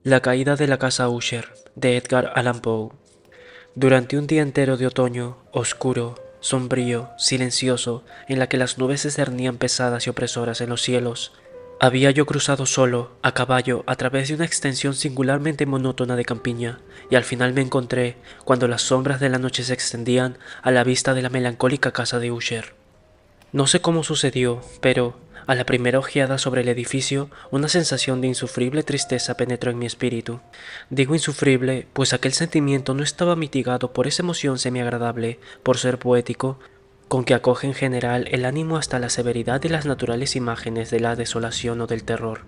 La caída de la casa Usher, de Edgar Allan Poe. Durante un día entero de otoño, oscuro, sombrío, silencioso, en la que las nubes se cernían pesadas y opresoras en los cielos, había yo cruzado solo, a caballo, a través de una extensión singularmente monótona de campiña, y al final me encontré, cuando las sombras de la noche se extendían, a la vista de la melancólica casa de Usher. No sé cómo sucedió, pero, a la primera ojeada sobre el edificio, una sensación de insufrible tristeza penetró en mi espíritu. Digo insufrible, pues aquel sentimiento no estaba mitigado por esa emoción semiagradable, por ser poético, con que acoge en general el ánimo hasta la severidad de las naturales imágenes de la desolación o del terror.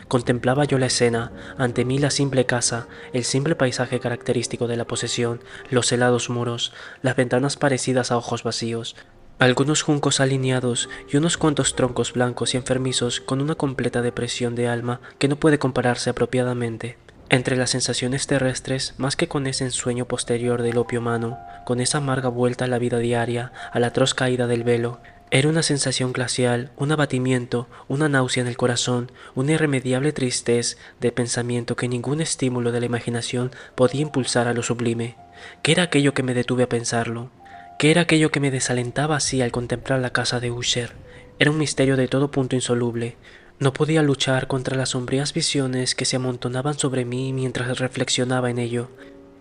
Contemplaba yo la escena, ante mí la simple casa, el simple paisaje característico de la posesión, los helados muros, las ventanas parecidas a ojos vacíos, algunos juncos alineados y unos cuantos troncos blancos y enfermizos con una completa depresión de alma que no puede compararse apropiadamente. Entre las sensaciones terrestres, más que con ese ensueño posterior del opio humano, con esa amarga vuelta a la vida diaria, a la atroz caída del velo, era una sensación glacial, un abatimiento, una náusea en el corazón, una irremediable tristeza de pensamiento que ningún estímulo de la imaginación podía impulsar a lo sublime. ¿Qué era aquello que me detuve a pensarlo? ¿Qué era aquello que me desalentaba así al contemplar la casa de Usher? Era un misterio de todo punto insoluble. No podía luchar contra las sombrías visiones que se amontonaban sobre mí mientras reflexionaba en ello.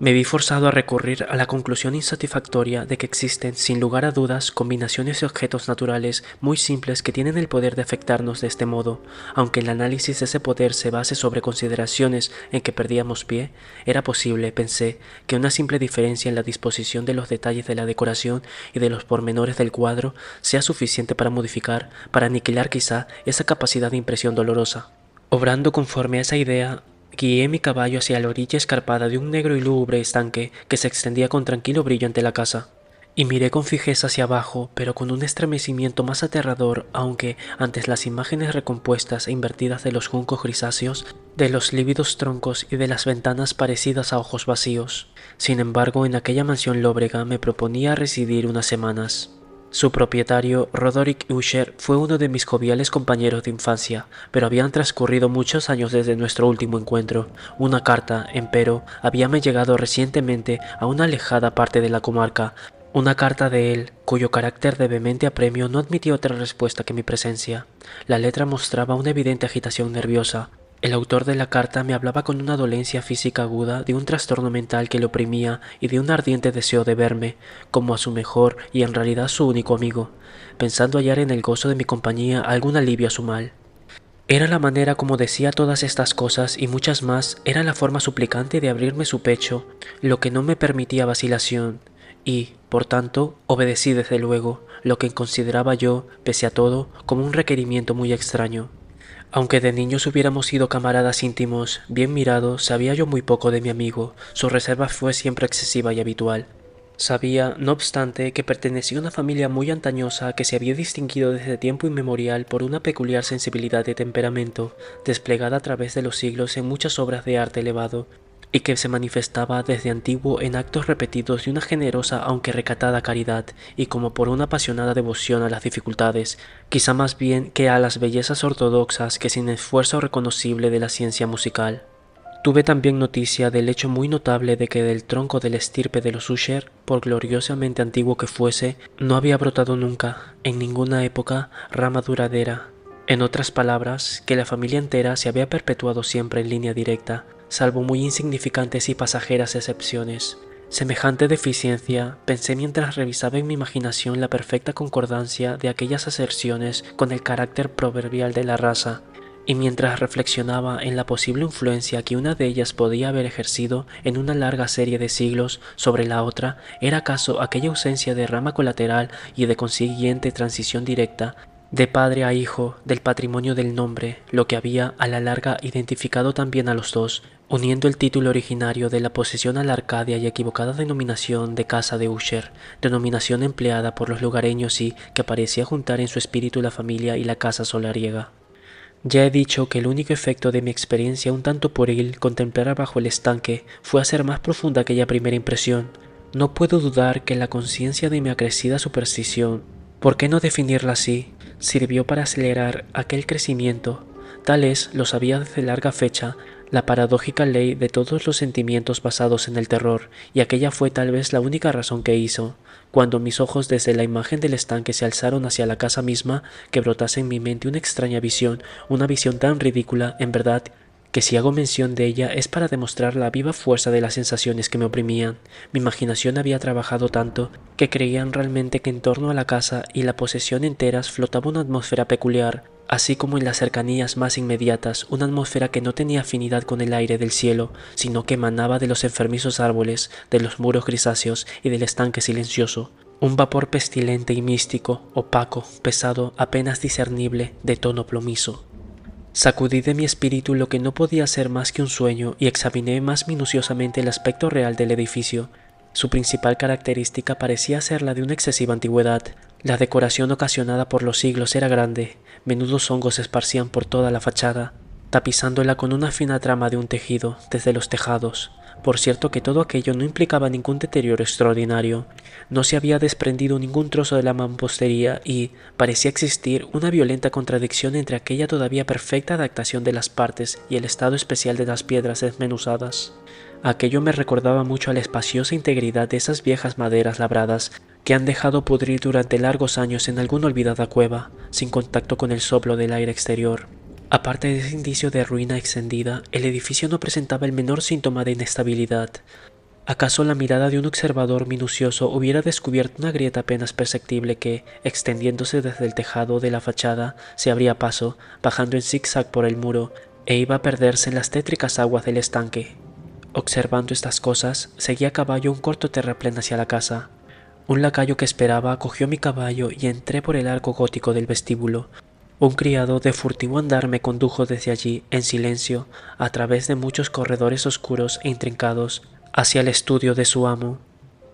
Me vi forzado a recurrir a la conclusión insatisfactoria de que existen, sin lugar a dudas, combinaciones de objetos naturales muy simples que tienen el poder de afectarnos de este modo. Aunque el análisis de ese poder se base sobre consideraciones en que perdíamos pie, era posible, pensé, que una simple diferencia en la disposición de los detalles de la decoración y de los pormenores del cuadro sea suficiente para modificar, para aniquilar quizá esa capacidad de impresión dolorosa. Obrando conforme a esa idea, guié mi caballo hacia la orilla escarpada de un negro y lúgubre estanque que se extendía con tranquilo brillo ante la casa, y miré con fijeza hacia abajo, pero con un estremecimiento más aterrador, aunque, ante las imágenes recompuestas e invertidas de los juncos grisáceos, de los lívidos troncos y de las ventanas parecidas a ojos vacíos. Sin embargo, en aquella mansión lóbrega me proponía residir unas semanas. Su propietario, Roderick Usher, fue uno de mis joviales compañeros de infancia, pero habían transcurrido muchos años desde nuestro último encuentro. Una carta, empero, habíame llegado recientemente a una alejada parte de la comarca, una carta de él, cuyo carácter de vehemente apremio no admitía otra respuesta que mi presencia. La letra mostraba una evidente agitación nerviosa. El autor de la carta me hablaba con una dolencia física aguda de un trastorno mental que le oprimía y de un ardiente deseo de verme, como a su mejor y en realidad su único amigo, pensando hallar en el gozo de mi compañía algún alivio a su mal. Era la manera como decía todas estas cosas y muchas más, era la forma suplicante de abrirme su pecho, lo que no me permitía vacilación, y, por tanto, obedecí desde luego, lo que consideraba yo, pese a todo, como un requerimiento muy extraño. Aunque de niños hubiéramos sido camaradas íntimos, bien mirado, sabía yo muy poco de mi amigo, su reserva fue siempre excesiva y habitual. Sabía, no obstante, que pertenecía a una familia muy antañosa que se había distinguido desde tiempo inmemorial por una peculiar sensibilidad de temperamento, desplegada a través de los siglos en muchas obras de arte elevado, y que se manifestaba desde antiguo en actos repetidos de una generosa aunque recatada caridad, y como por una apasionada devoción a las dificultades, quizá más bien que a las bellezas ortodoxas que sin esfuerzo reconocible de la ciencia musical. Tuve también noticia del hecho muy notable de que del tronco de la estirpe de los Usher, por gloriosamente antiguo que fuese, no había brotado nunca, en ninguna época, rama duradera. En otras palabras, que la familia entera se había perpetuado siempre en línea directa, salvo muy insignificantes y pasajeras excepciones. Semejante deficiencia, pensé mientras revisaba en mi imaginación la perfecta concordancia de aquellas aserciones con el carácter proverbial de la raza, y mientras reflexionaba en la posible influencia que una de ellas podía haber ejercido en una larga serie de siglos sobre la otra, ¿era acaso aquella ausencia de rama colateral y de consiguiente transición directa, de padre a hijo, del patrimonio del nombre, lo que había a la larga identificado también a los dos, uniendo el título originario de la posesión a la arcadia y equivocada denominación de casa de Usher, denominación empleada por los lugareños y que parecía juntar en su espíritu la familia y la casa solariega? Ya he dicho que el único efecto de mi experiencia un tanto pueril contemplar bajo el estanque fue hacer más profunda aquella primera impresión. No puedo dudar que la conciencia de mi acrecida superstición, ¿por qué no definirla así?, sirvió para acelerar aquel crecimiento. Tal es, lo sabía desde larga fecha, la paradójica ley de todos los sentimientos basados en el terror, y aquella fue tal vez la única razón que hizo, cuando mis ojos desde la imagen del estanque se alzaron hacia la casa misma, que brotase en mi mente una extraña visión, una visión tan ridícula, en verdad, que si hago mención de ella es para demostrar la viva fuerza de las sensaciones que me oprimían. Mi imaginación había trabajado tanto que creían realmente que en torno a la casa y la posesión enteras flotaba una atmósfera peculiar, así como en las cercanías más inmediatas, una atmósfera que no tenía afinidad con el aire del cielo, sino que emanaba de los enfermizos árboles, de los muros grisáceos y del estanque silencioso. Un vapor pestilente y místico, opaco, pesado, apenas discernible, de tono plomizo. Sacudí de mi espíritu lo que no podía ser más que un sueño y examiné más minuciosamente el aspecto real del edificio. Su principal característica parecía ser la de una excesiva antigüedad. La decoración ocasionada por los siglos era grande, menudos hongos se esparcían por toda la fachada, tapizándola con una fina trama de un tejido desde los tejados. Por cierto que todo aquello no implicaba ningún deterioro extraordinario. No se había desprendido ningún trozo de la mampostería y parecía existir una violenta contradicción entre aquella todavía perfecta adaptación de las partes y el estado especial de las piedras desmenuzadas. Aquello me recordaba mucho a la espaciosa integridad de esas viejas maderas labradas que han dejado pudrir durante largos años en alguna olvidada cueva, sin contacto con el soplo del aire exterior. Aparte de ese indicio de ruina extendida, el edificio no presentaba el menor síntoma de inestabilidad. ¿Acaso la mirada de un observador minucioso hubiera descubierto una grieta apenas perceptible que, extendiéndose desde el tejado de la fachada, se abría paso, bajando en zigzag por el muro, e iba a perderse en las tétricas aguas del estanque? Observando estas cosas, seguí a caballo un corto terraplén hacia la casa. Un lacayo que esperaba cogió mi caballo y entré por el arco gótico del vestíbulo. Un criado de furtivo andar me condujo desde allí, en silencio, a través de muchos corredores oscuros e intrincados, hacia el estudio de su amo.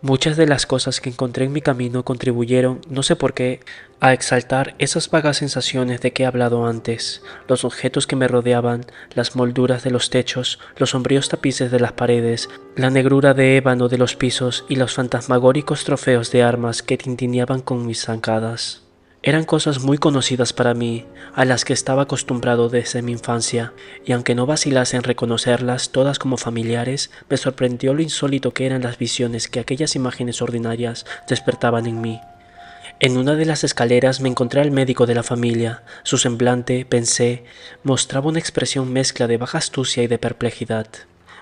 Muchas de las cosas que encontré en mi camino contribuyeron, no sé por qué, a exaltar esas vagas sensaciones de que he hablado antes. Los objetos que me rodeaban, las molduras de los techos, los sombríos tapices de las paredes, la negrura de ébano de los pisos y los fantasmagóricos trofeos de armas que tintineaban con mis zancadas. Eran cosas muy conocidas para mí, a las que estaba acostumbrado desde mi infancia, y aunque no vacilase en reconocerlas todas como familiares, me sorprendió lo insólito que eran las visiones que aquellas imágenes ordinarias despertaban en mí. En una de las escaleras me encontré al médico de la familia. Su semblante, pensé, mostraba una expresión mezcla de baja astucia y de perplejidad.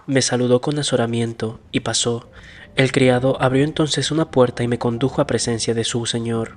Me saludó con azoramiento y pasó. El criado abrió entonces una puerta y me condujo a presencia de su señor.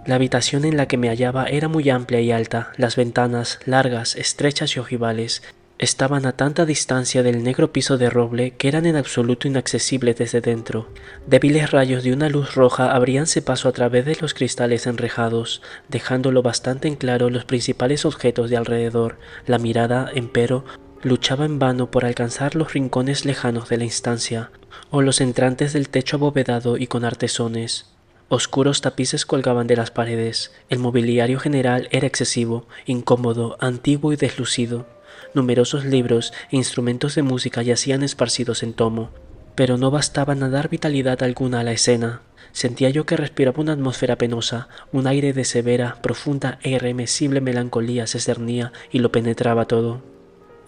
La habitación en la que me hallaba era muy amplia y alta. Las ventanas, largas, estrechas y ojivales, estaban a tanta distancia del negro piso de roble que eran en absoluto inaccesibles desde dentro. Débiles rayos de una luz roja abríanse paso a través de los cristales enrejados, dejándolo bastante en claro los principales objetos de alrededor. La mirada, empero, luchaba en vano por alcanzar los rincones lejanos de la instancia, o los entrantes del techo abovedado y con artesones. Oscuros tapices colgaban de las paredes. El mobiliario general era excesivo, incómodo, antiguo y deslucido. Numerosos libros e instrumentos de música yacían esparcidos en tomo, pero no bastaban a dar vitalidad alguna a la escena. Sentía yo que respiraba una atmósfera penosa, un aire de severa, profunda e irremesible melancolía se cernía y lo penetraba todo.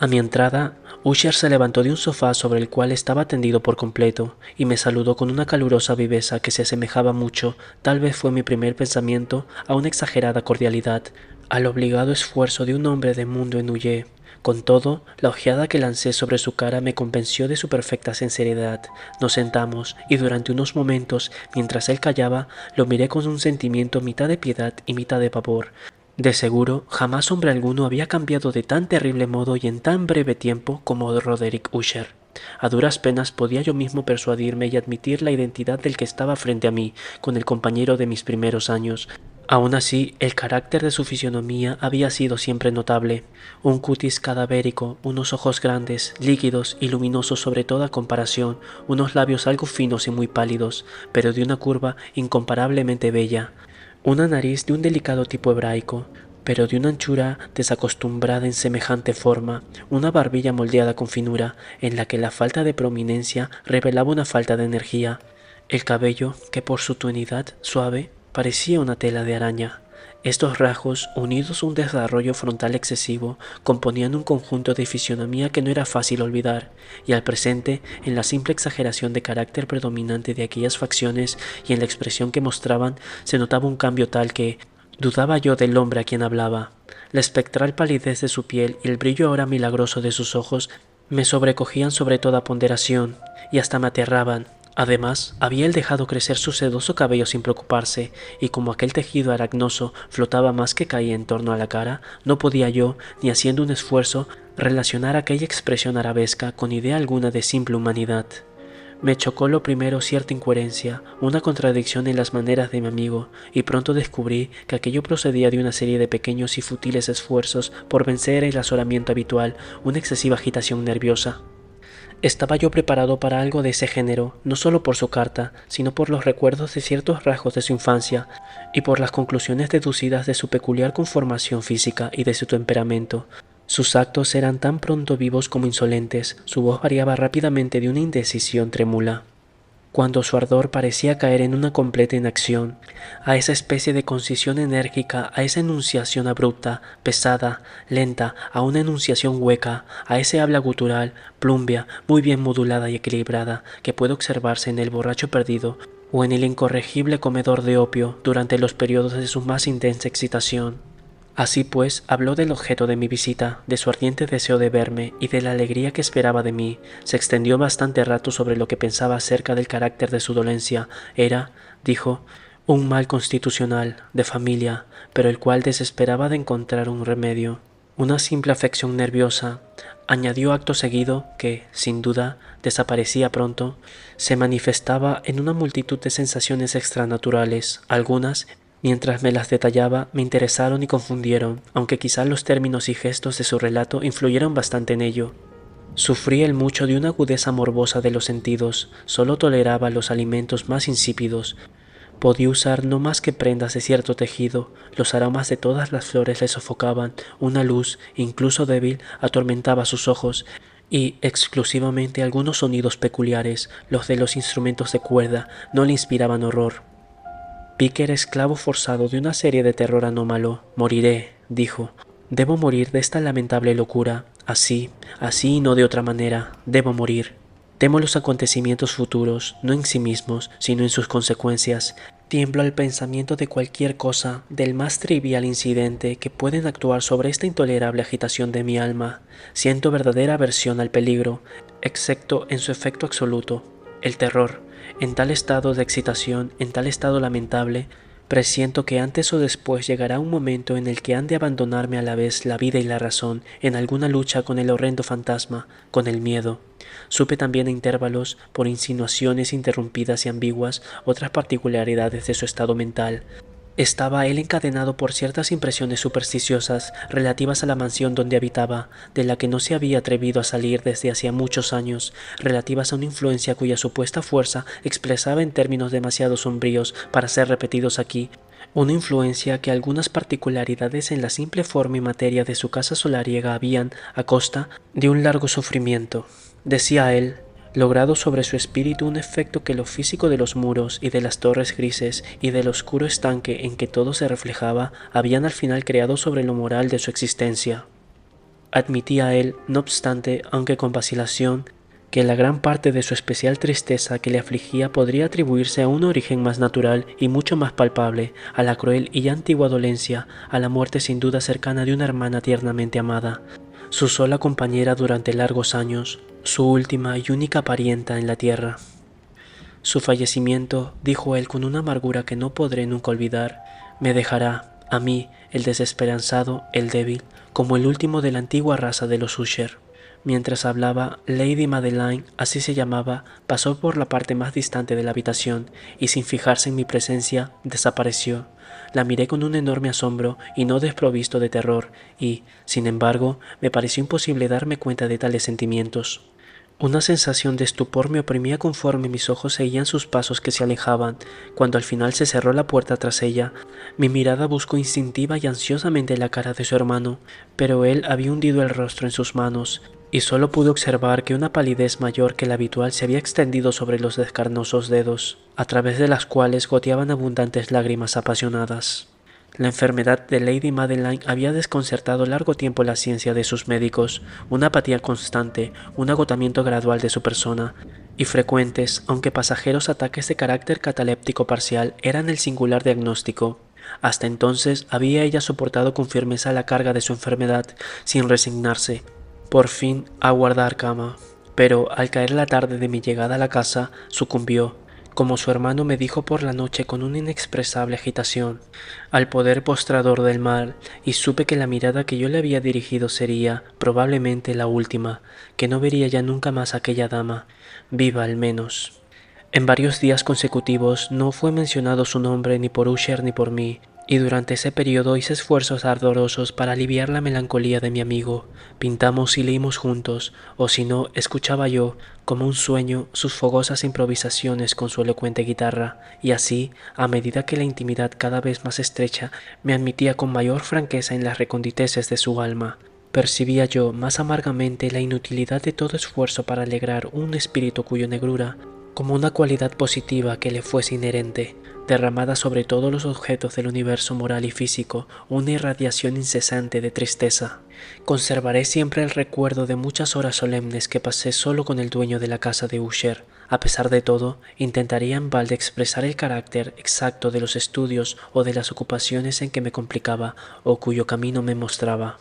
A mi entrada, Usher se levantó de un sofá sobre el cual estaba tendido por completo, y me saludó con una calurosa viveza que se asemejaba mucho, tal vez fue mi primer pensamiento, a una exagerada cordialidad, al obligado esfuerzo de un hombre de mundo en huye. Con todo, la ojeada que lancé sobre su cara me convenció de su perfecta sinceridad. Nos sentamos, y durante unos momentos, mientras él callaba, lo miré con un sentimiento mitad de piedad y mitad de pavor. De seguro, jamás hombre alguno había cambiado de tan terrible modo y en tan breve tiempo como Roderick Usher. A duras penas podía yo mismo persuadirme y admitir la identidad del que estaba frente a mí, con el compañero de mis primeros años. Aun así, el carácter de su fisonomía había sido siempre notable. Un cutis cadavérico, unos ojos grandes, líquidos y luminosos sobre toda comparación, unos labios algo finos y muy pálidos, pero de una curva incomparablemente bella. Una nariz de un delicado tipo hebraico, pero de una anchura desacostumbrada en semejante forma, una barbilla moldeada con finura, en la que la falta de prominencia revelaba una falta de energía, el cabello, que por su tonalidad suave, parecía una tela de araña. Estos rasgos, unidos a un desarrollo frontal excesivo, componían un conjunto de fisionomía que no era fácil olvidar, y al presente, en la simple exageración de carácter predominante de aquellas facciones y en la expresión que mostraban, se notaba un cambio tal que dudaba yo del hombre a quien hablaba. La espectral palidez de su piel y el brillo ahora milagroso de sus ojos me sobrecogían sobre toda ponderación, y hasta me aterraban. Además, había él dejado crecer su sedoso cabello sin preocuparse, y como aquel tejido aragnoso flotaba más que caía en torno a la cara, no podía yo, ni haciendo un esfuerzo, relacionar aquella expresión arabesca con idea alguna de simple humanidad. Me chocó lo primero cierta incoherencia, una contradicción en las maneras de mi amigo, y pronto descubrí que aquello procedía de una serie de pequeños y fútiles esfuerzos por vencer el azoramiento habitual, una excesiva agitación nerviosa. Estaba yo preparado para algo de ese género, no solo por su carta, sino por los recuerdos de ciertos rasgos de su infancia, y por las conclusiones deducidas de su peculiar conformación física y de su temperamento. Sus actos eran tan pronto vivos como insolentes, su voz variaba rápidamente de una indecisión trémula, cuando su ardor parecía caer en una completa inacción, a esa especie de concisión enérgica, a esa enunciación abrupta, pesada, lenta, a una enunciación hueca, a ese habla gutural, plumbia, muy bien modulada y equilibrada, que puede observarse en el borracho perdido o en el incorregible comedor de opio durante los periodos de su más intensa excitación. Así pues, habló del objeto de mi visita, de su ardiente deseo de verme y de la alegría que esperaba de mí. Se extendió bastante rato sobre lo que pensaba acerca del carácter de su dolencia. Era, dijo, un mal constitucional, de familia, pero el cual desesperaba de encontrar un remedio. Una simple afección nerviosa, añadió acto seguido, que, sin duda, desaparecía pronto, se manifestaba en una multitud de sensaciones extranaturales, algunas, mientras me las detallaba, me interesaron y confundieron, aunque quizá los términos y gestos de su relato influyeron bastante en ello. Sufría el mucho de una agudeza morbosa de los sentidos, solo toleraba los alimentos más insípidos. Podía usar no más que prendas de cierto tejido, los aromas de todas las flores le sofocaban, una luz, incluso débil, atormentaba sus ojos, y exclusivamente algunos sonidos peculiares, los de los instrumentos de cuerda, no le inspiraban horror. Vi que era esclavo forzado de una serie de terror anómalo. Moriré, dijo. Debo morir de esta lamentable locura. Así y no de otra manera. Debo morir. Temo los acontecimientos futuros, no en sí mismos, sino en sus consecuencias. Tiemblo al pensamiento de cualquier cosa, del más trivial incidente, que pueden actuar sobre esta intolerable agitación de mi alma. Siento verdadera aversión al peligro, excepto en su efecto absoluto, el terror. En tal estado de excitación, en tal estado lamentable, presiento que antes o después llegará un momento en el que han de abandonarme a la vez la vida y la razón en alguna lucha con el horrendo fantasma, con el miedo. Supe también a intervalos, por insinuaciones interrumpidas y ambiguas, otras particularidades de su estado mental. Estaba él encadenado por ciertas impresiones supersticiosas relativas a la mansión donde habitaba, de la que no se había atrevido a salir desde hacía muchos años, relativas a una influencia cuya supuesta fuerza expresaba en términos demasiado sombríos para ser repetidos aquí, una influencia que algunas particularidades en la simple forma y materia de su casa solariega habían, a costa de un largo sufrimiento, decía él, logrado sobre su espíritu un efecto que lo físico de los muros y de las torres grises y del oscuro estanque en que todo se reflejaba habían al final creado sobre lo moral de su existencia. Admitía él, no obstante, aunque con vacilación, que la gran parte de su especial tristeza que le afligía podría atribuirse a un origen más natural y mucho más palpable, a la cruel y antigua dolencia, a la muerte sin duda cercana de una hermana tiernamente amada, su sola compañera durante largos años, su última y única parienta en la tierra. Su fallecimiento, dijo él con una amargura que no podré nunca olvidar, me dejará, a mí, el desesperanzado, el débil, como el último de la antigua raza de los Usher. Mientras hablaba, Lady Madeline, así se llamaba, pasó por la parte más distante de la habitación y sin fijarse en mi presencia, desapareció. La miré con un enorme asombro y no desprovisto de terror y, sin embargo, me pareció imposible darme cuenta de tales sentimientos. Una sensación de estupor me oprimía conforme mis ojos seguían sus pasos que se alejaban. Cuando al final se cerró la puerta tras ella, mi mirada buscó instintiva y ansiosamente la cara de su hermano, pero él había hundido el rostro en sus manos, y solo pude observar que una palidez mayor que la habitual se había extendido sobre los descarnosos dedos, a través de las cuales goteaban abundantes lágrimas apasionadas. La enfermedad de Lady Madeline había desconcertado largo tiempo la ciencia de sus médicos, una apatía constante, un agotamiento gradual de su persona, y frecuentes, aunque pasajeros ataques de carácter cataléptico parcial eran el singular diagnóstico. Hasta entonces había ella soportado con firmeza la carga de su enfermedad, sin resignarse, por fin, a guardar cama. Pero al caer la tarde de mi llegada a la casa, sucumbió, como su hermano me dijo por la noche con una inexpresable agitación, al poder postrador del mal, y supe que la mirada que yo le había dirigido sería, probablemente, la última, que no vería ya nunca más a aquella dama, viva al menos. En varios días consecutivos no fue mencionado su nombre ni por Usher ni por mí, y durante ese periodo hice esfuerzos ardorosos para aliviar la melancolía de mi amigo. Pintamos y leímos juntos, o si no, escuchaba yo, como un sueño, sus fogosas improvisaciones con su elocuente guitarra, y así, a medida que la intimidad cada vez más estrecha me admitía con mayor franqueza en las reconditeces de su alma, percibía yo más amargamente la inutilidad de todo esfuerzo para alegrar un espíritu cuya negrura, como una cualidad positiva que le fuese inherente, derramada sobre todos los objetos del universo moral y físico, una irradiación incesante de tristeza. Conservaré siempre el recuerdo de muchas horas solemnes que pasé solo con el dueño de la casa de Usher. A pesar de todo, intentaría en balde expresar el carácter exacto de los estudios o de las ocupaciones en que me complicaba o cuyo camino me mostraba.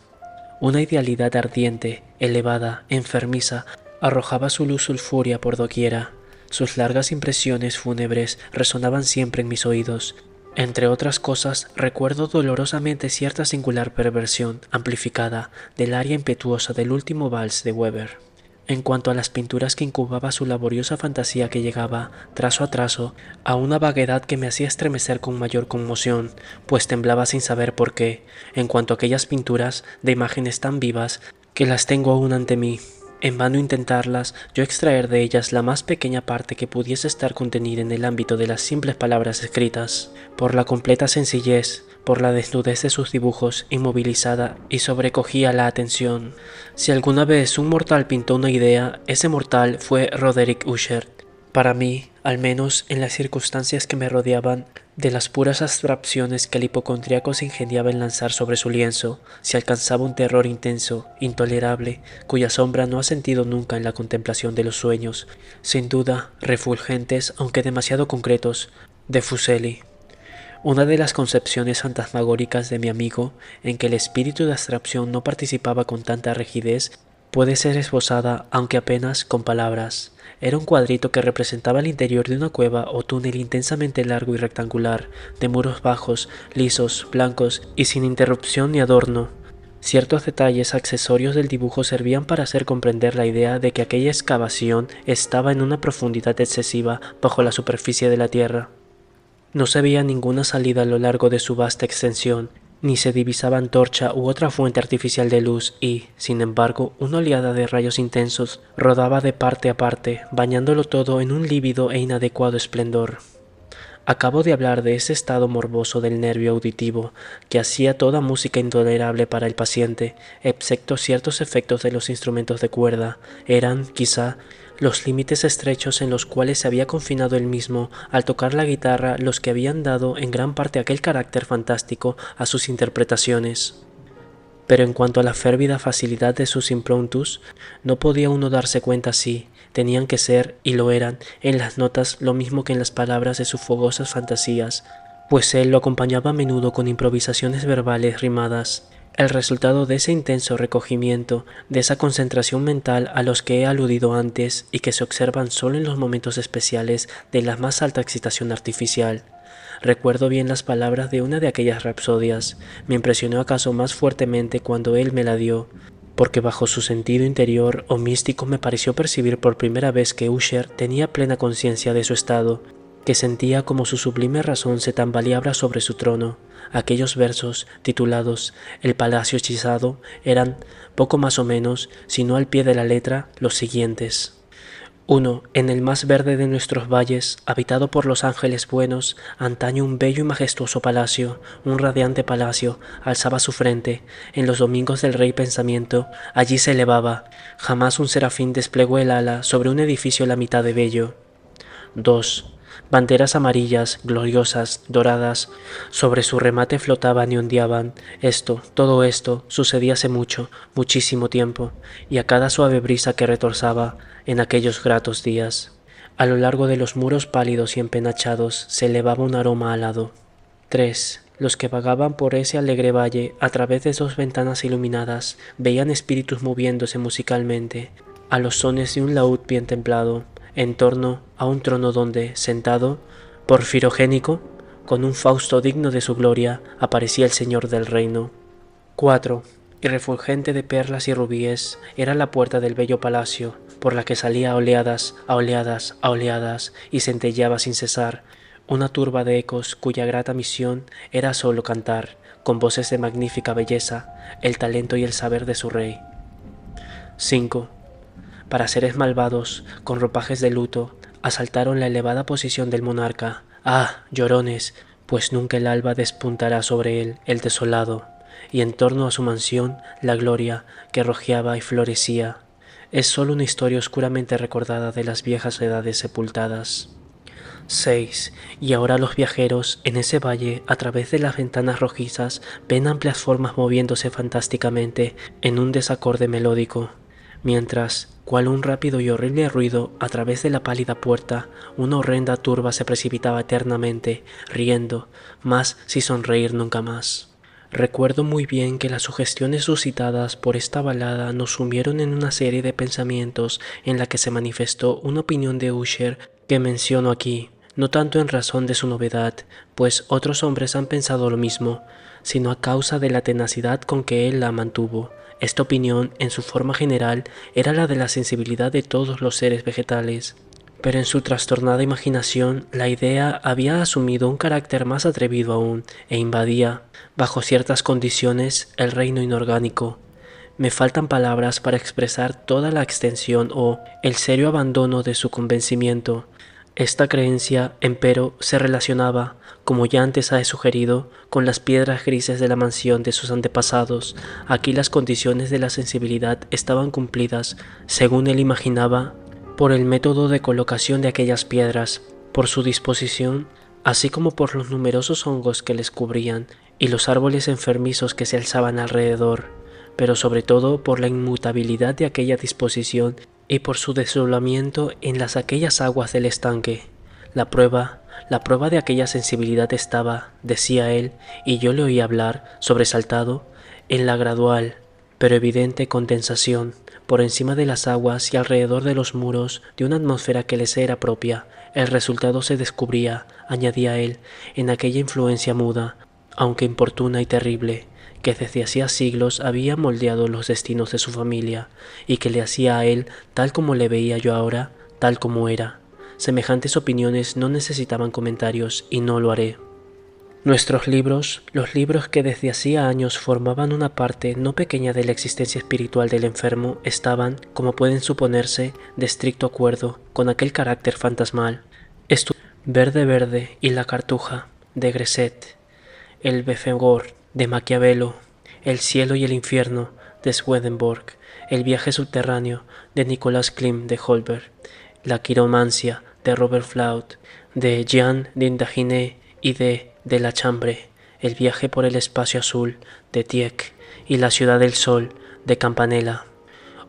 Una idealidad ardiente, elevada, enfermiza, arrojaba su luz sulfúrea por doquiera. Sus largas impresiones fúnebres resonaban siempre en mis oídos. Entre otras cosas, recuerdo dolorosamente cierta singular perversión, amplificada, del aria impetuosa del último vals de Weber. En cuanto a las pinturas que incubaba su laboriosa fantasía que llegaba, trazo a trazo, a una vaguedad que me hacía estremecer con mayor conmoción, pues temblaba sin saber por qué, en cuanto a aquellas pinturas de imágenes tan vivas que las tengo aún ante mí. En vano intentarlas, yo extraer de ellas la más pequeña parte que pudiese estar contenida en el ámbito de las simples palabras escritas. Por la completa sencillez, por la desnudez de sus dibujos, inmovilizada y sobrecogía la atención. Si alguna vez un mortal pintó una idea, ese mortal fue Roderick Usher. Para mí, al menos en las circunstancias que me rodeaban, de las puras abstracciones que el hipocondríaco se ingeniaba en lanzar sobre su lienzo, se alcanzaba un terror intenso, intolerable, cuya sombra no ha sentido nunca en la contemplación de los sueños, sin duda refulgentes, aunque demasiado concretos, de Fuseli. Una de las concepciones fantasmagóricas de mi amigo, en que el espíritu de abstracción no participaba con tanta rigidez, puede ser esbozada, aunque apenas, con palabras. Era un cuadrito que representaba el interior de una cueva o túnel intensamente largo y rectangular, de muros bajos, lisos, blancos y sin interrupción ni adorno. Ciertos detalles accesorios del dibujo servían para hacer comprender la idea de que aquella excavación estaba en una profundidad excesiva bajo la superficie de la tierra. No se veía ninguna salida a lo largo de su vasta extensión, ni se divisaba antorcha u otra fuente artificial de luz y, sin embargo, una oleada de rayos intensos rodaba de parte a parte, bañándolo todo en un lívido e inadecuado esplendor. Acabo de hablar de ese estado morboso del nervio auditivo que hacía toda música intolerable para el paciente, excepto ciertos efectos de los instrumentos de cuerda. Eran, quizá, los límites estrechos en los cuales se había confinado él mismo al tocar la guitarra los que habían dado en gran parte aquel carácter fantástico a sus interpretaciones. Pero en cuanto a la férvida facilidad de sus impromptus, no podía uno darse cuenta si tenían que ser, y lo eran, en las notas lo mismo que en las palabras de sus fogosas fantasías, pues él lo acompañaba a menudo con improvisaciones verbales rimadas. El resultado de ese intenso recogimiento, de esa concentración mental a los que he aludido antes y que se observan solo en los momentos especiales de la más alta excitación artificial. Recuerdo bien las palabras de una de aquellas rapsodias. Me impresionó acaso más fuertemente cuando él me la dio, porque bajo su sentido interior o místico me pareció percibir por primera vez que Usher tenía plena conciencia de su estado, que sentía como su sublime razón se tambaleaba sobre su trono. Aquellos versos, titulados El Palacio Hechizado, eran, poco más o menos, si no al pie de la letra, los siguientes. 1. En el más verde de nuestros valles, habitado por los ángeles buenos, antaño un bello y majestuoso palacio, un radiante palacio, alzaba su frente. En los domingos del rey pensamiento, allí se elevaba. Jamás un serafín desplegó el ala sobre un edificio la mitad de bello. 2. Banderas amarillas, gloriosas, doradas, sobre su remate flotaban y ondeaban. Todo esto, sucedía hace mucho, muchísimo tiempo, y a cada suave brisa que retorzaba en aquellos gratos días. A lo largo de los muros pálidos y empenachados se elevaba un aroma alado. 3. Los que vagaban por ese alegre valle, a través de 2 ventanas iluminadas, veían espíritus moviéndose musicalmente, a los sones de un laúd bien templado, en torno a un trono donde, sentado, porfirogénico, con un Fausto digno de su gloria, aparecía el Señor del reino. 4. Y refulgente de perlas y rubíes era la puerta del bello palacio, por la que salía a oleadas, a oleadas, a oleadas, y centelleaba sin cesar, una turba de ecos cuya grata misión era sólo cantar, con voces de magnífica belleza, el talento y el saber de su rey. 5. Para seres malvados, con ropajes de luto, asaltaron la elevada posición del monarca. ¡Ah, llorones! Pues nunca el alba despuntará sobre él, el desolado, y en torno a su mansión la gloria que rojeaba y florecía. Es sólo una historia oscuramente recordada de las viejas edades sepultadas. 6. Y ahora los viajeros, en ese valle, a través de las ventanas rojizas, ven amplias formas moviéndose fantásticamente en un desacorde melódico, mientras, cual un rápido y horrible ruido, a través de la pálida puerta, una horrenda turba se precipitaba eternamente, riendo, más sin sonreír nunca más. Recuerdo muy bien que las sugestiones suscitadas por esta balada nos sumieron en una serie de pensamientos en la que se manifestó una opinión de Usher que menciono aquí, no tanto en razón de su novedad, pues otros hombres han pensado lo mismo, sino a causa de la tenacidad con que él la mantuvo. Esta opinión, en su forma general, era la de la sensibilidad de todos los seres vegetales. Pero en su trastornada imaginación la idea había asumido un carácter más atrevido aún e invadía, bajo ciertas condiciones, el reino inorgánico. Me faltan palabras para expresar toda la extensión o el serio abandono de su convencimiento. Esta creencia, empero, se relacionaba, como ya antes he sugerido, con las piedras grises de la mansión de sus antepasados. Aquí las condiciones de la sensibilidad estaban cumplidas, según él imaginaba, por el método de colocación de aquellas piedras, por su disposición, así como por los numerosos hongos que les cubrían y los árboles enfermizos que se alzaban alrededor, pero sobre todo por la inmutabilidad de aquella disposición y por su desolamiento en aquellas aguas del estanque. La prueba de aquella sensibilidad estaba, decía él, y yo le oí hablar, sobresaltado, en la gradual, pero evidente condensación, por encima de las aguas y alrededor de los muros, de una atmósfera que les era propia. El resultado se descubría, añadía él, en aquella influencia muda, aunque importuna y terrible, que desde hacía siglos había moldeado los destinos de su familia, y que le hacía a él, tal como le veía yo ahora, tal como era. Semejantes opiniones no necesitaban comentarios, y no lo haré. Nuestros libros, los libros que desde hacía años formaban una parte no pequeña de la existencia espiritual del enfermo, estaban, como pueden suponerse, de estricto acuerdo con aquel carácter fantasmal. Verde Verde y la Cartuja, de Gresset, el Befegor, de Maquiavelo, El cielo y el infierno, de Swedenborg, El viaje subterráneo, de Nicolas Klim de Holberg, La quiromancia, de Robert Flaut, de Jean d'Indaginé y de la Chambre, El viaje por el espacio azul, de Tieck, y La ciudad del sol, de Campanella.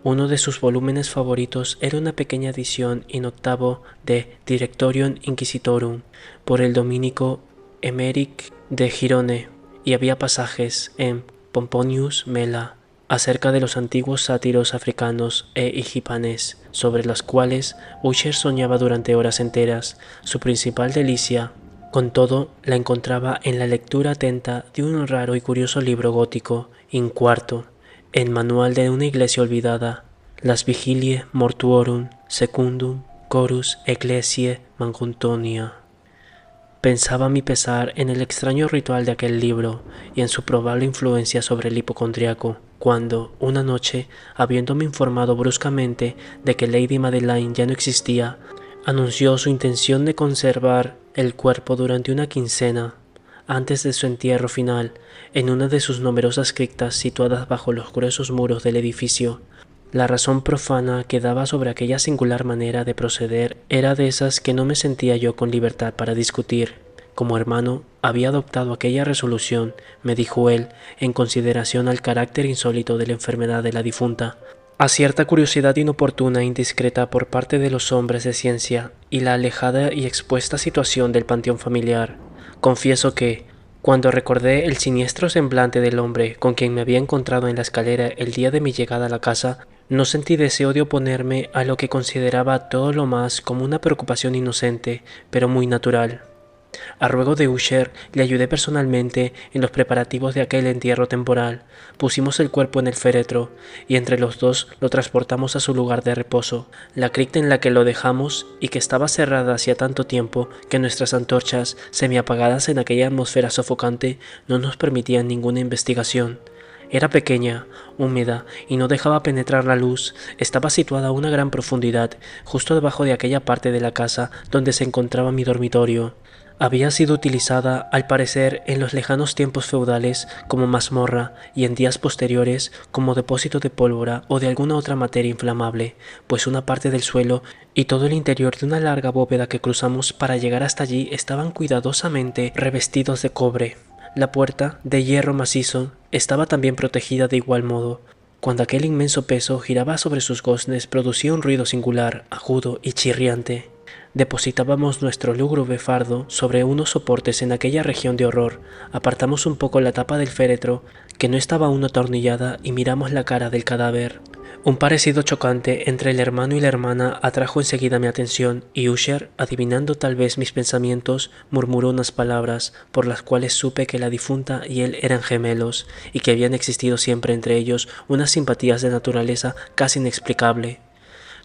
Uno de sus volúmenes favoritos era una pequeña edición in octavo de Directorium Inquisitorum por el dominico Emeric de Girone, y había pasajes en Pomponius Mela acerca de los antiguos sátiros africanos e egipcios, sobre los cuales Usher soñaba durante horas enteras. Su principal delicia, con todo, la encontraba en la lectura atenta de un raro y curioso libro gótico, in quarto, el manual de una iglesia olvidada, Las Vigiliae Mortuorum Secundum Chorus Ecclesiae Mancuntonia. Pensaba a mi pesar en el extraño ritual de aquel libro y en su probable influencia sobre el hipocondriaco, cuando, una noche, habiéndome informado bruscamente de que Lady Madeline ya no existía, anunció su intención de conservar el cuerpo durante una quincena antes de su entierro final en una de sus numerosas criptas situadas bajo los gruesos muros del edificio. La razón profana que daba sobre aquella singular manera de proceder era de esas que no me sentía yo con libertad para discutir. Como hermano, había adoptado aquella resolución, me dijo él, en consideración al carácter insólito de la enfermedad de la difunta, a cierta curiosidad inoportuna e indiscreta por parte de los hombres de ciencia y la alejada y expuesta situación del panteón familiar. Confieso que, cuando recordé el siniestro semblante del hombre con quien me había encontrado en la escalera el día de mi llegada a la casa, no sentí deseo de oponerme a lo que consideraba todo lo más como una preocupación inocente, pero muy natural. A ruego de Usher, le ayudé personalmente en los preparativos de aquel entierro temporal. Pusimos el cuerpo en el féretro y entre los dos lo transportamos a su lugar de reposo, la cripta en la que lo dejamos y que estaba cerrada hacía tanto tiempo que nuestras antorchas, semiapagadas en aquella atmósfera sofocante, no nos permitían ninguna investigación. Era pequeña, húmeda y no dejaba penetrar la luz. Estaba situada a una gran profundidad, justo debajo de aquella parte de la casa donde se encontraba mi dormitorio. Había sido utilizada, al parecer, en los lejanos tiempos feudales como mazmorra y en días posteriores como depósito de pólvora o de alguna otra materia inflamable, pues una parte del suelo y todo el interior de una larga bóveda que cruzamos para llegar hasta allí estaban cuidadosamente revestidos de cobre. La puerta, de hierro macizo, estaba también protegida de igual modo. Cuando aquel inmenso peso giraba sobre sus goznes producía un ruido singular, agudo y chirriante. Depositábamos nuestro lúgubre fardo sobre unos soportes en aquella región de horror, apartamos un poco la tapa del féretro, que no estaba aún atornillada, y miramos la cara del cadáver. Un parecido chocante entre el hermano y la hermana atrajo enseguida mi atención, y Usher, adivinando tal vez mis pensamientos, murmuró unas palabras, por las cuales supe que la difunta y él eran gemelos, y que habían existido siempre entre ellos unas simpatías de naturaleza casi inexplicable.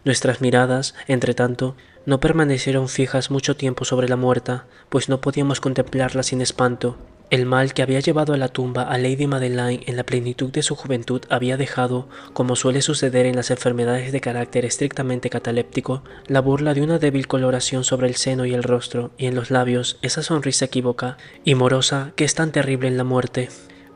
Nuestras miradas, entretanto, no permanecieron fijas mucho tiempo sobre la muerta, pues no podíamos contemplarla sin espanto. El mal que había llevado a la tumba a Lady Madeline en la plenitud de su juventud había dejado, como suele suceder en las enfermedades de carácter estrictamente cataléptico, la burla de una débil coloración sobre el seno y el rostro, y en los labios esa sonrisa equívoca y morosa que es tan terrible en la muerte.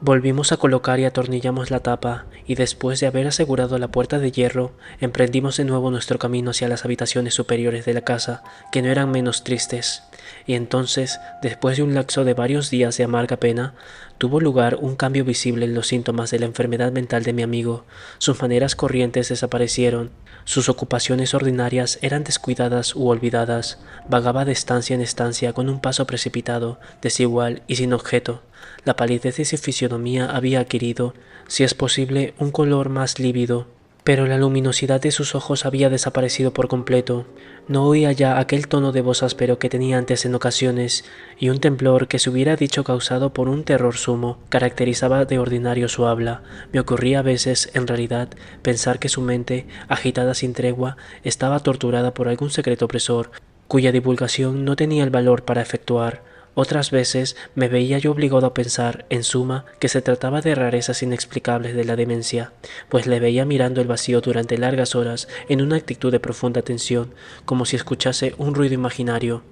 Volvimos a colocar y atornillamos la tapa, y después de haber asegurado la puerta de hierro, emprendimos de nuevo nuestro camino hacia las habitaciones superiores de la casa, que no eran menos tristes. Y entonces, después de un lapso de varios días de amarga pena, tuvo lugar un cambio visible en los síntomas de la enfermedad mental de mi amigo. Sus maneras corrientes desaparecieron, sus ocupaciones ordinarias eran descuidadas u olvidadas, vagaba de estancia en estancia con un paso precipitado, desigual y sin objeto. La palidez de su fisonomía había adquirido, si es posible, un color más lívido, pero la luminosidad de sus ojos había desaparecido por completo. No oía ya aquel tono de voz áspero que tenía antes en ocasiones, y un temblor que se hubiera dicho causado por un terror sumo caracterizaba de ordinario su habla. Me ocurría a veces, en realidad, pensar que su mente, agitada sin tregua, estaba torturada por algún secreto opresor, cuya divulgación no tenía el valor para efectuar. Otras veces me veía yo obligado a pensar, en suma, que se trataba de rarezas inexplicables de la demencia, pues le veía mirando el vacío durante largas horas en una actitud de profunda tensión, como si escuchase un ruido imaginario.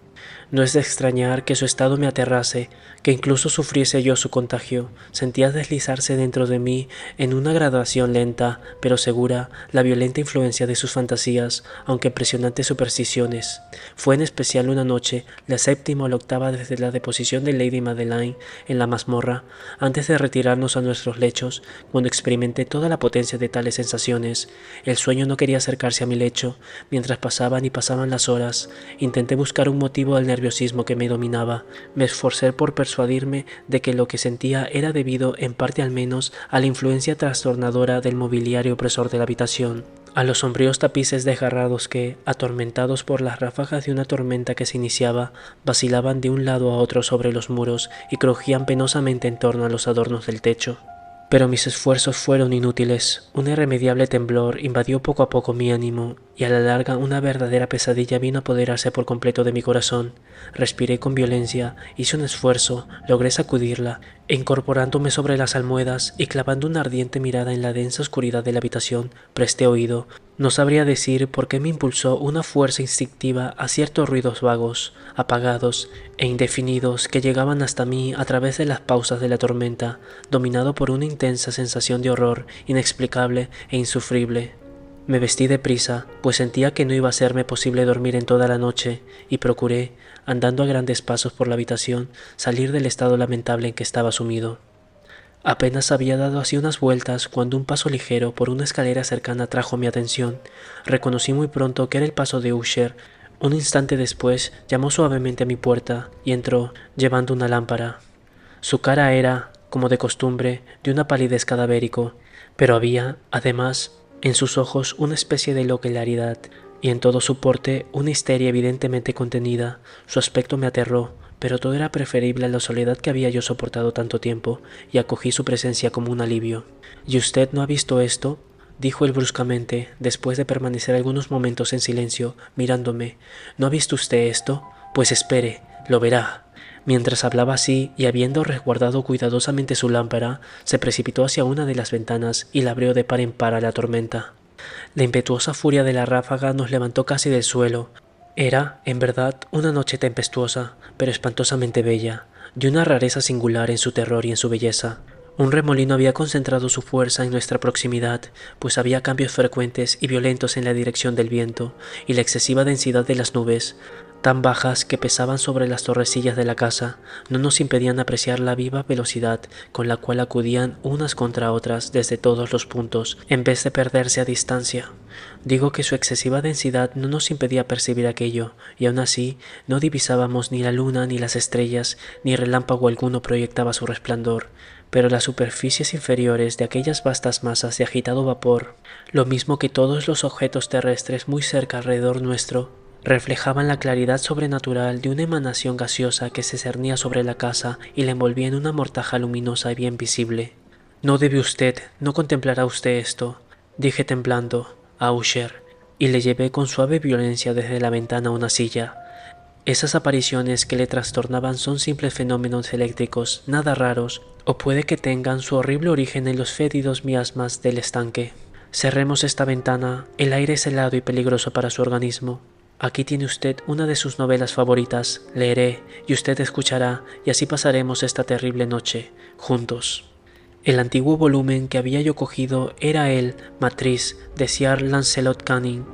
No es de extrañar que su estado me aterrase, que incluso sufriese yo su contagio. Sentía deslizarse dentro de mí, en una graduación lenta, pero segura, la violenta influencia de sus fantasías, aunque impresionantes supersticiones. Fue en especial una noche, la séptima o la octava desde la deposición de Lady Madeline en la mazmorra, antes de retirarnos a nuestros lechos, cuando experimenté toda la potencia de tales sensaciones. El sueño no quería acercarse a mi lecho. Mientras pasaban y pasaban las horas, intenté buscar un motivo al nerviosismo que me dominaba. Me esforcé por persuadirme de que lo que sentía era debido, en parte al menos, a la influencia trastornadora del mobiliario opresor de la habitación, a los sombríos tapices desgarrados que, atormentados por las ráfagas de una tormenta que se iniciaba, vacilaban de un lado a otro sobre los muros y crujían penosamente en torno a los adornos del techo. Pero mis esfuerzos fueron inútiles. Un irremediable temblor invadió poco a poco mi ánimo, y a la larga una verdadera pesadilla vino a apoderarse por completo de mi corazón. Respiré con violencia, hice un esfuerzo, logré sacudirla, e incorporándome sobre las almohadas y clavando una ardiente mirada en la densa oscuridad de la habitación, presté oído. No sabría decir por qué me impulsó una fuerza instintiva a ciertos ruidos vagos, apagados e indefinidos que llegaban hasta mí a través de las pausas de la tormenta, dominado por una intensa sensación de horror inexplicable e insufrible. Me vestí deprisa, pues sentía que no iba a serme posible dormir en toda la noche, y procuré, andando a grandes pasos por la habitación, salir del estado lamentable en que estaba sumido. Apenas había dado así unas vueltas cuando un paso ligero por una escalera cercana atrajo mi atención. Reconocí muy pronto que era el paso de Usher. Un instante después llamó suavemente a mi puerta y entró, llevando una lámpara. Su cara era, como de costumbre, de una palidez cadavérico, pero había, además, en sus ojos una especie de hilaridad, y en todo su porte una histeria evidentemente contenida. Su aspecto me aterró, pero todo era preferible a la soledad que había yo soportado tanto tiempo, y acogí su presencia como un alivio. ¿Y usted no ha visto esto?, dijo él bruscamente, después de permanecer algunos momentos en silencio, mirándome. ¿No ha visto usted esto? Pues espere, lo verá. Mientras hablaba así, y habiendo resguardado cuidadosamente su lámpara, se precipitó hacia una de las ventanas y la abrió de par en par a la tormenta. La impetuosa furia de la ráfaga nos levantó casi del suelo. Era, en verdad, una noche tempestuosa, pero espantosamente bella, de una rareza singular en su terror y en su belleza. Un remolino había concentrado su fuerza en nuestra proximidad, pues había cambios frecuentes y violentos en la dirección del viento, y la excesiva densidad de las nubes, tan bajas que pesaban sobre las torrecillas de la casa, no nos impedían apreciar la viva velocidad con la cual acudían unas contra otras desde todos los puntos, en vez de perderse a distancia. Digo que su excesiva densidad no nos impedía percibir aquello, y aun así no divisábamos ni la luna ni las estrellas, ni relámpago alguno proyectaba su resplandor, pero las superficies inferiores de aquellas vastas masas de agitado vapor, lo mismo que todos los objetos terrestres muy cerca alrededor nuestro, reflejaban la claridad sobrenatural de una emanación gaseosa que se cernía sobre la casa y la envolvía en una mortaja luminosa y bien visible. «No debe usted, no contemplará usted esto», dije temblando a Usher, y le llevé con suave violencia desde la ventana a una silla. Esas apariciones que le trastornaban son simples fenómenos eléctricos, nada raros, o puede que tengan su horrible origen en los fétidos miasmas del estanque. Cerremos esta ventana, el aire es helado y peligroso para su organismo. Aquí tiene usted una de sus novelas favoritas, leeré, y usted escuchará, y así pasaremos esta terrible noche, juntos. El antiguo volumen que había yo cogido era el Matriz de Sir Lancelot Canning,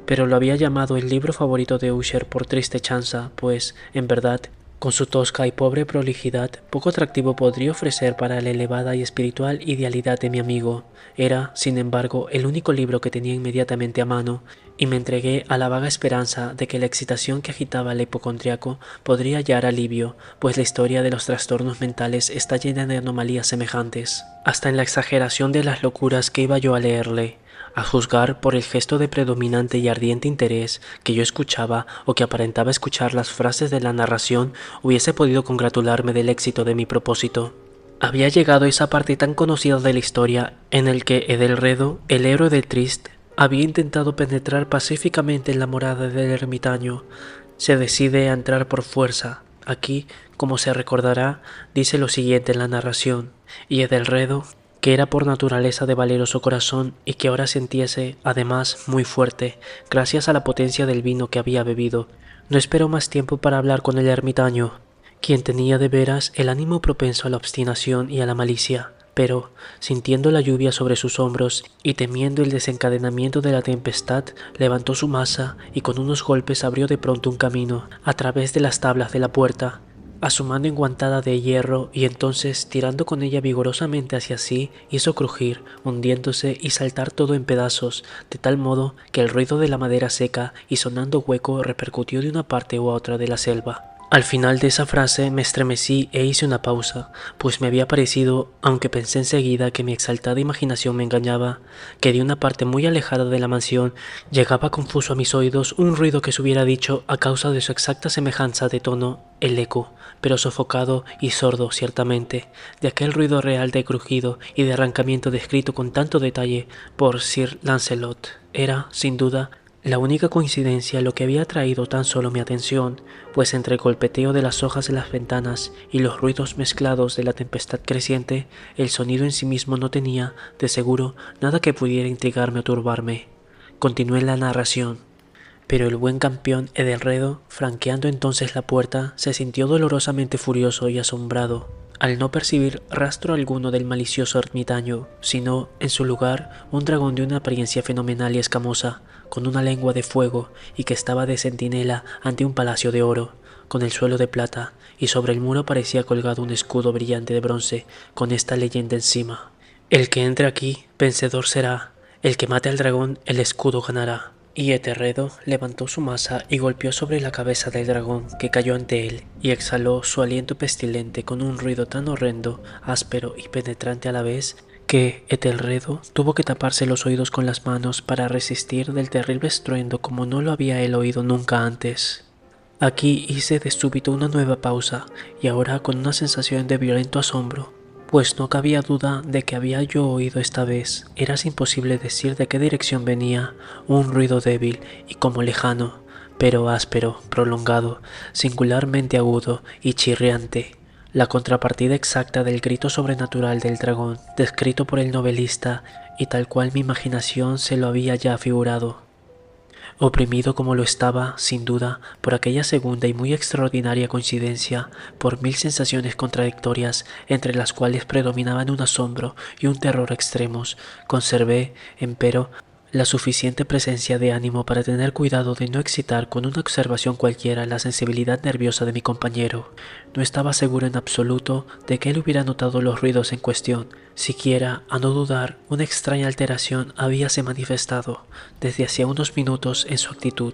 pero lo había llamado el libro favorito de Usher por triste chanza, pues, en verdad, con su tosca y pobre prolijidad, poco atractivo podría ofrecer para la elevada y espiritual idealidad de mi amigo. Era, sin embargo, el único libro que tenía inmediatamente a mano, y me entregué a la vaga esperanza de que la excitación que agitaba al hipocondriaco podría hallar alivio, pues la historia de los trastornos mentales está llena de anomalías semejantes, hasta en la exageración de las locuras que iba yo a leerle. A juzgar por el gesto de predominante y ardiente interés que yo escuchaba o que aparentaba escuchar las frases de la narración, hubiese podido congratularme del éxito de mi propósito. Había llegado a esa parte tan conocida de la historia en el que Edelredo, el héroe de Trist, había intentado penetrar pacíficamente en la morada del ermitaño. Se decide a entrar por fuerza. Aquí, como se recordará, dice lo siguiente en la narración, y Edelredo, que era por naturaleza de valeroso corazón y que ahora sintiese, además, muy fuerte, gracias a la potencia del vino que había bebido, no esperó más tiempo para hablar con el ermitaño, quien tenía de veras el ánimo propenso a la obstinación y a la malicia, pero, sintiendo la lluvia sobre sus hombros y temiendo el desencadenamiento de la tempestad, levantó su maza y con unos golpes abrió de pronto un camino a través de las tablas de la puerta, a su mano enguantada de hierro, y entonces, tirando con ella vigorosamente hacia sí, hizo crujir, hundiéndose y saltar todo en pedazos, de tal modo que el ruido de la madera seca y sonando hueco repercutió de una parte u otra de la selva. Al final de esa frase me estremecí e hice una pausa, pues me había parecido, aunque pensé enseguida que mi exaltada imaginación me engañaba, que de una parte muy alejada de la mansión llegaba confuso a mis oídos un ruido que se hubiera dicho, a causa de su exacta semejanza de tono, el eco, pero sofocado y sordo ciertamente, de aquel ruido real de crujido y de arrancamiento descrito con tanto detalle por Sir Lancelot. Era, sin duda, la única coincidencia lo que había atraído tan solo mi atención, pues entre el golpeteo de las hojas de las ventanas y los ruidos mezclados de la tempestad creciente, el sonido en sí mismo no tenía, de seguro, nada que pudiera intrigarme o turbarme. Continué la narración. Pero el buen campeón Edelredo, franqueando entonces la puerta, se sintió dolorosamente furioso y asombrado, al no percibir rastro alguno del malicioso ermitaño, sino, en su lugar, un dragón de una apariencia fenomenal y escamosa, con una lengua de fuego y que estaba de centinela ante un palacio de oro, con el suelo de plata, y sobre el muro parecía colgado un escudo brillante de bronce, con esta leyenda encima: el que entre aquí, vencedor será; el que mate al dragón, el escudo ganará. Y Etelredo levantó su maza y golpeó sobre la cabeza del dragón, que cayó ante él, y exhaló su aliento pestilente con un ruido tan horrendo, áspero y penetrante a la vez, que Etelredo tuvo que taparse los oídos con las manos para resistir del terrible estruendo como no lo había él oído nunca antes. Aquí hice de súbito una nueva pausa, y ahora con una sensación de violento asombro, pues no cabía duda de que había yo oído esta vez. Era imposible decir de qué dirección venía, un ruido débil y como lejano, pero áspero, prolongado, singularmente agudo y chirriante, la contrapartida exacta del grito sobrenatural del dragón, descrito por el novelista, y tal cual mi imaginación se lo había ya figurado. Oprimido como lo estaba, sin duda, por aquella segunda y muy extraordinaria coincidencia, por mil sensaciones contradictorias, entre las cuales predominaban un asombro y un terror extremos, conservé, empero, la suficiente presencia de ánimo para tener cuidado de no excitar con una observación cualquiera la sensibilidad nerviosa de mi compañero. No estaba seguro en absoluto de que él hubiera notado los ruidos en cuestión. Siquiera, a no dudar, una extraña alteración habíase manifestado desde hacía unos minutos en su actitud.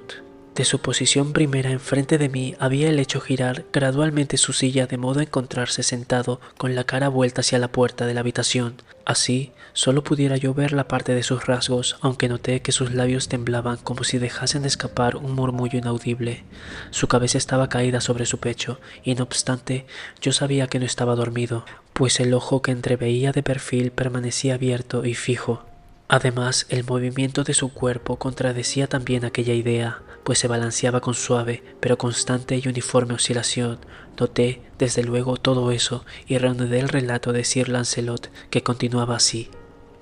De su posición primera enfrente de mí había él hecho girar gradualmente su silla de modo a encontrarse sentado con la cara vuelta hacia la puerta de la habitación. Así, solo pudiera yo ver la parte de sus rasgos, aunque noté que sus labios temblaban como si dejasen escapar un murmullo inaudible. Su cabeza estaba caída sobre su pecho, y no obstante, yo sabía que no estaba dormido, pues el ojo que entreveía de perfil permanecía abierto y fijo. Además, el movimiento de su cuerpo contradecía también aquella idea, pues se balanceaba con suave, pero constante y uniforme oscilación. Noté, desde luego, todo eso, y reanudé el relato de Sir Lancelot, que continuaba así.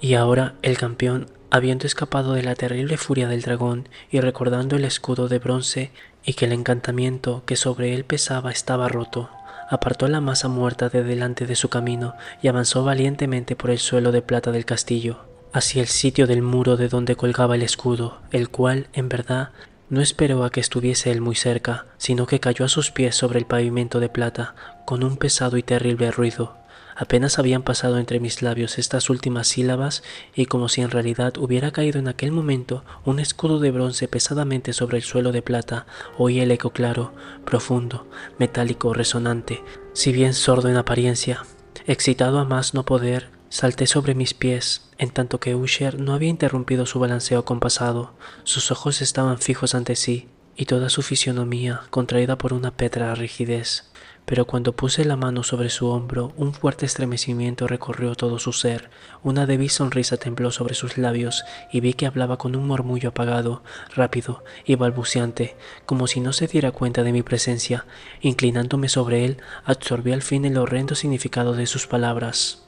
Y ahora el campeón, habiendo escapado de la terrible furia del dragón, y recordando el escudo de bronce, y que el encantamiento que sobre él pesaba estaba roto, apartó la masa muerta de delante de su camino, y avanzó valientemente por el suelo de plata del castillo, hacia el sitio del muro de donde colgaba el escudo, el cual, en verdad, no esperó a que estuviese él muy cerca, sino que cayó a sus pies sobre el pavimento de plata, con un pesado y terrible ruido. Apenas habían pasado entre mis labios estas últimas sílabas, y como si en realidad hubiera caído en aquel momento un escudo de bronce pesadamente sobre el suelo de plata, oí el eco claro, profundo, metálico, resonante, si bien sordo en apariencia. Excitado a más no poder, salté sobre mis pies, en tanto que Usher no había interrumpido su balanceo acompasado. Sus ojos estaban fijos ante sí, y toda su fisonomía contraída por una pétrea rigidez. Pero cuando puse la mano sobre su hombro, un fuerte estremecimiento recorrió todo su ser, una débil sonrisa tembló sobre sus labios, y vi que hablaba con un murmullo apagado, rápido y balbuceante, como si no se diera cuenta de mi presencia. Inclinándome sobre él, absorbí al fin el horrendo significado de sus palabras.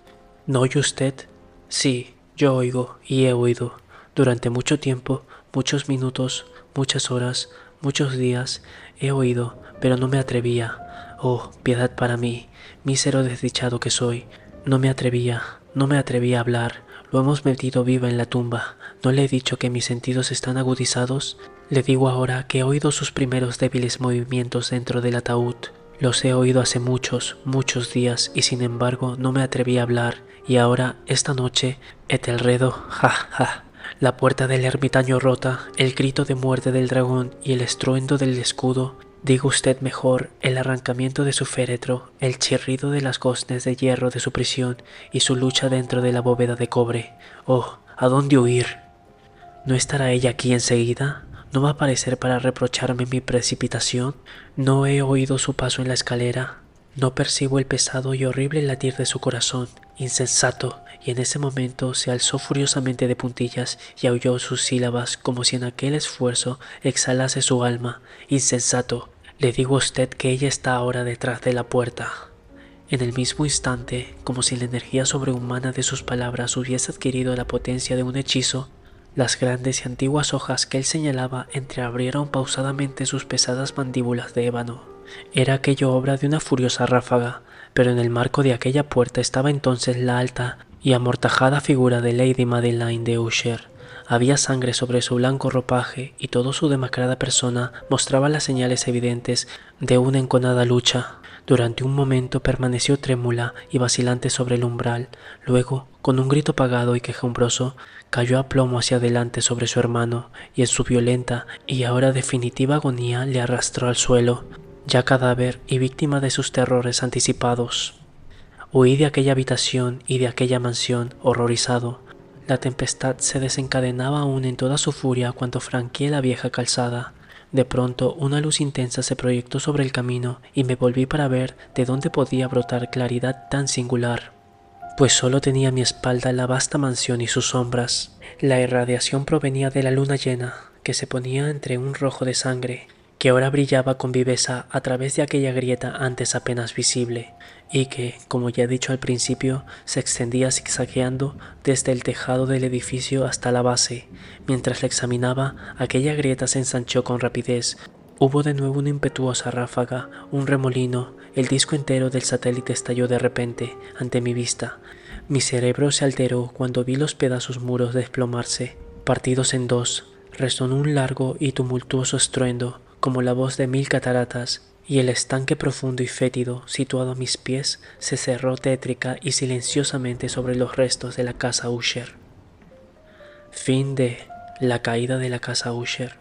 ¿No oye usted? Sí, yo oigo y he oído. Durante mucho tiempo, muchos minutos, muchas horas, muchos días, he oído, pero no me atrevía. Oh, piedad para mí, mísero desdichado que soy. No me atrevía a hablar. Lo hemos metido viva en la tumba. ¿No le he dicho que mis sentidos están agudizados? Le digo ahora que he oído sus primeros débiles movimientos dentro del ataúd. Los he oído hace muchos, muchos días, y sin embargo no me atreví a hablar. Y ahora, esta noche, Etelredo, ja, ja, la puerta del ermitaño rota, el grito de muerte del dragón y el estruendo del escudo, diga usted mejor, el arrancamiento de su féretro, el chirrido de las goznes de hierro de su prisión y su lucha dentro de la bóveda de cobre. Oh, ¿a dónde huir? ¿No estará ella aquí enseguida? ¿No va a aparecer para reprocharme mi precipitación? ¿No he oído su paso en la escalera? ¿No percibo el pesado y horrible latir de su corazón? Insensato. Y en ese momento se alzó furiosamente de puntillas y aulló sus sílabas como si en aquel esfuerzo exhalase su alma. Insensato. Le digo a usted que ella está ahora detrás de la puerta. En el mismo instante, como si la energía sobrehumana de sus palabras hubiese adquirido la potencia de un hechizo, Las grandes y antiguas hojas que él señalaba entreabrieron pausadamente sus pesadas mandíbulas de ébano. Era aquello obra de una furiosa ráfaga, pero en el marco de aquella puerta estaba entonces la alta y amortajada figura de Lady Madeline de Usher. Había sangre sobre su blanco ropaje y toda su demacrada persona mostraba las señales evidentes de una enconada lucha. Durante un momento permaneció trémula y vacilante sobre el umbral, luego, con un grito apagado y quejumbroso, cayó a plomo hacia adelante sobre su hermano, y en su violenta y ahora definitiva agonía le arrastró al suelo, ya cadáver y víctima de sus terrores anticipados. Huí de aquella habitación y de aquella mansión, horrorizado. La tempestad se desencadenaba aún en toda su furia cuando franqueé la vieja calzada. De pronto una luz intensa se proyectó sobre el camino y me volví para ver de dónde podía brotar claridad tan singular, pues solo tenía a mi espalda la vasta mansión y sus sombras. La irradiación provenía de la luna llena, que se ponía entre un rojo de sangre, que ahora brillaba con viveza a través de aquella grieta antes apenas visible, y que, como ya he dicho al principio, se extendía zigzagueando desde el tejado del edificio hasta la base. Mientras la examinaba, aquella grieta se ensanchó con rapidez. Hubo de nuevo una impetuosa ráfaga, un remolino, el disco entero del satélite estalló de repente ante mi vista. Mi cerebro se alteró cuando vi los pedazos muros desplomarse, partidos en dos. Resonó un largo y tumultuoso estruendo, como la voz de 1000 cataratas, y el estanque profundo y fétido, situado a mis pies, se cerró tétrica y silenciosamente sobre los restos de la casa Usher. Fin de La caída de la casa Usher.